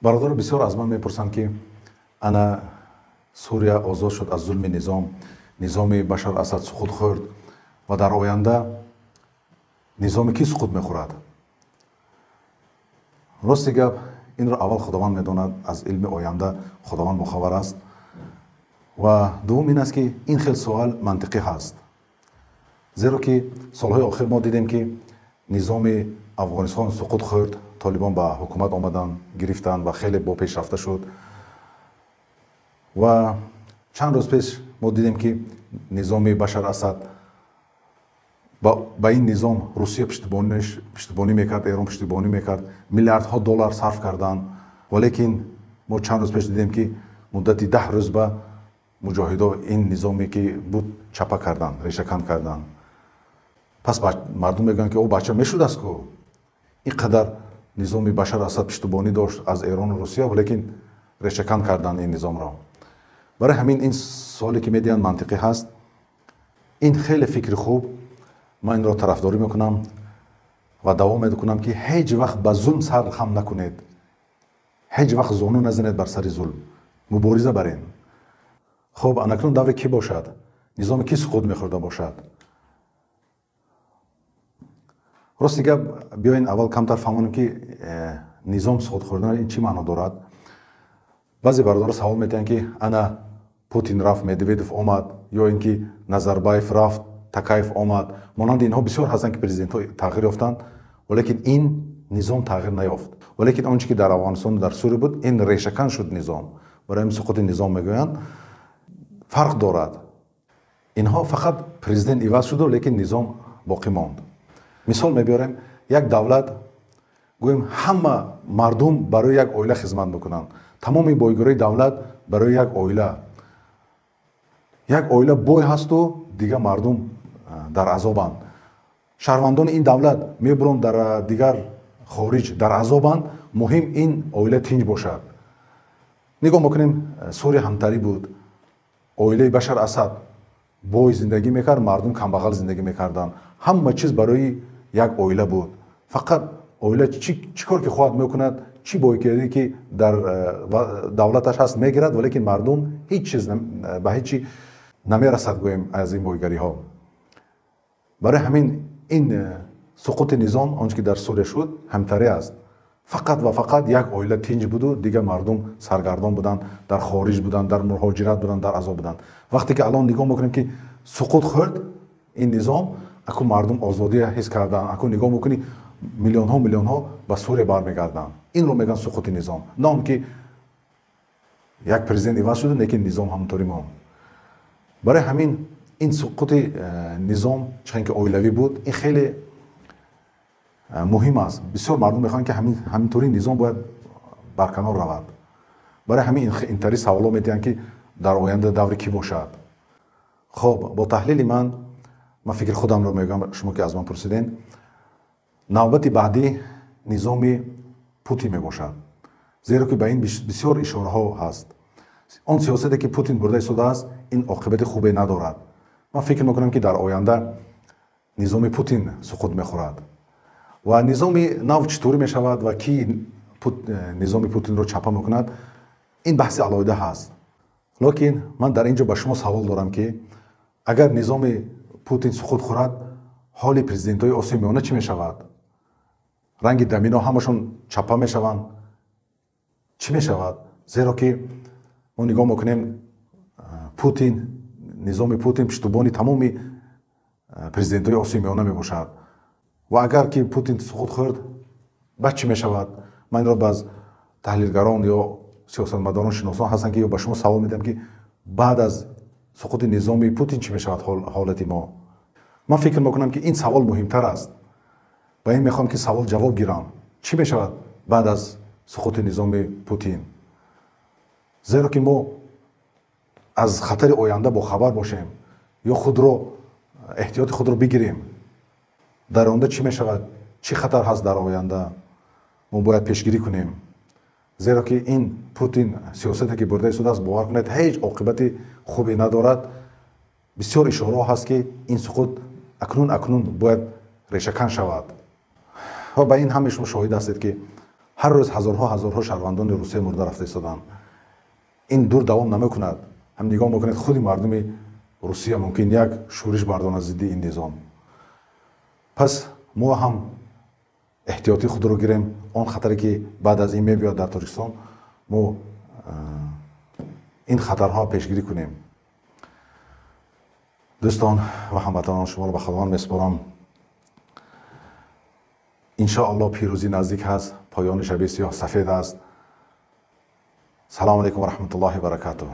برادر بسیار از من میپرسند که انا سوریه آزاد شد از ظلم نظام بشار اسد سقوط خورد و در آینده نظام کی سقوط میخورد؟ راستی گپ این را اول خداوند میداند، از علم آینده خداوند باخبر است. و دوم این است که این خیلی سوال منطقی هست، زیرا که سالهای آخر ما دیدیم که نظام افغانستان سقوط خورد، طالبان به حکومت آمدن، گرفتن و خیلی با پیش رفته شد. و چند روز پیش ما دیدیم که نظام بشار اسد با این نظام روسیه پشتیبانی میکرد، ایران پشتیبانی میکرد، میلیاردها دلار صرف کردن. ولیکن ما چند روز پیش دیدیم که مدت 10 روز به مجاهدا این نظامی که بود چپا کردن، ریشه‌کن کردن. پس مردم میگن که او بچه میشد است که اینقدر نظام بشار اسد پشتیبانی داشت از ایران و روسیه، ولیکن ریشه‌کن کردن این نظام را. برای همین این سوالی که میدین منطقی هست. این خیلی فکر خوب، من این را طرفداری میکنم و دوام میکنم که هیچ وقت به ظلم سر خم نکنید، هیچ وقت زانو نزنید بر سر ظلم، مبارزه برین. خب اکنون دور کی باشد؟ نظام کی سقوط میخورده باشد؟ راستی گپ بیاین اول کمتر فهمونیم که نظام سقوط خوردن این چی معنا دارد. بعضی برادران سوال میتونن که انا پوتین رفت، مدویدوف آمد، یا اینکه نظربایف رفت، تکایف آمد. مانند اینها بسیار هستند که پرزیدنت ها تغییر یافتند، ولیکن این نظام تغییر نیافت. ولیکن آنچه که در افغانستان در سوریه بود این ریشه‌کن شد نظام. برای این سقوط نظام میگویند فرق دارد. اینها فقط پرزیدنت عوض شد لیکن نظام باقی ماند. مثال میبریم، یک دولت گویم همه مردم برای یک عائله خدمت میکنند، تمام بایگرای دولت برای یک عائله بای هست و دیگر مردم در عذابند. شهروندان این دولت میبرند در دیگر خارج در عذابند، مهم این عائله تنج باشد. نگاه میکنیم سوریه همتری بود، عائله بشار اسد بای زندگی میکرد، مردم کمبغل زندگی میکردن، همه چیز برای یک عائله بود. فقط عائله چی کار که خواهد میکند، چی بایگری که در دولتش هست میگیرد، ولیکن مردم هیچ چیز به هیچی نمیرسد گویم از این بایگری ها. برای همین این سقوط نظام آنچه که در سوریه شد همتری است. فقط و فقط یک عائله تنج بود و دیگه مردم سرگردان بودن، در خارج بودن، در مهاجرت بودن، در عذاب بودن. وقتی که الان نگاه میکنیم که سقوط خورد این نظام، اكو مردم آزادی حس کردن، اكو نگاه میکنی میلیون ها به سوریه برمیگردن. این رو میگن سقوط نظام، نه اون که یک پرزیدنت عوض شده لیکن نظام همونطوری ماند. برای همین این سقوط نظام چون که عائلوی بود این خیلی مهم است. بسیار مردم میخوان که همینطوری نظام باید برکنار رود. برای همین اینطوری سوالا میتونن که در آینده دور کی باشد. خب با تحلیل من فکر خودم رو میگم، شما که از من پرسیدین، نوبت بعدی نظام پوتین میباشد، زیرا که به این بسیار اشاره ها هست. آن سیاستی که پوتین برده شده است این عاقبت خوبی ندارد. من فکر میکنم که در آینده نظام پوتین سقوط میخورد و نظام نو چطوری میشود و کی نظام پوتین رو چپا میکند این بحث علاوه هست. لیکن من در اینجا به شما سوال دارم که اگر نظام پوتین سقوط خورد حال پرزیدنت های آسیا میانه چی میشود؟ رنگ دمینا همشون چپا میشوند، چی میشود؟ زیرا که ما نگاه میکنیم پوتین، نظام پوتین پشتیبانی تمام پرزیدنت های آسیا میانه میباشد و اگر که پوتین سقوط خورد بعد چی میشود؟ من را باز تحلیلگران یا سیاستمداران شناسان هستن که به شما سوال میدم که بعد از سقوط نظام پوتین چی میشود حالت ما؟ من فکر میکنم که این سوال مهمتر است. با این میخوام که سوال جواب گیرم، چی میشود بعد از سقوط نظام پوتین؟ زیرا که ما از خطر آینده با خبر باشیم یا احتیاط خود رو بگیریم. در آینده چی میشود؟ چی خطر هست در آینده؟ ما باید پیشگیری کنیم. زیرا که این پوتین سیاستی که برده شده است باور کنید هیچ عاقبت خوبی ندارد. بسیار اشاره هست که این سقوط اکنون باید ریشه‌کن شود. و با این همه شما شاهد هستید که هر روز هزارها شهروندان روسیه مرده رفته ایستادند. این دور دوام نمیکند. هم نگاه میکنید خود مردم روسیه ممکن یک شورش بردارند ضد این نظام. پس ما هم احتیاطی خود رو گیریم. آن خطری که بعد از این میبیاد در تاجیکستان ما این خطرها پیشگیری کنیم. دوستان و هموطنان شما رو به خداوند میسپارم. ان شاء الله پیروزی نزدیک هست. پایان شب سیاه سفید است. سلام علیکم و رحمت الله و برکاته.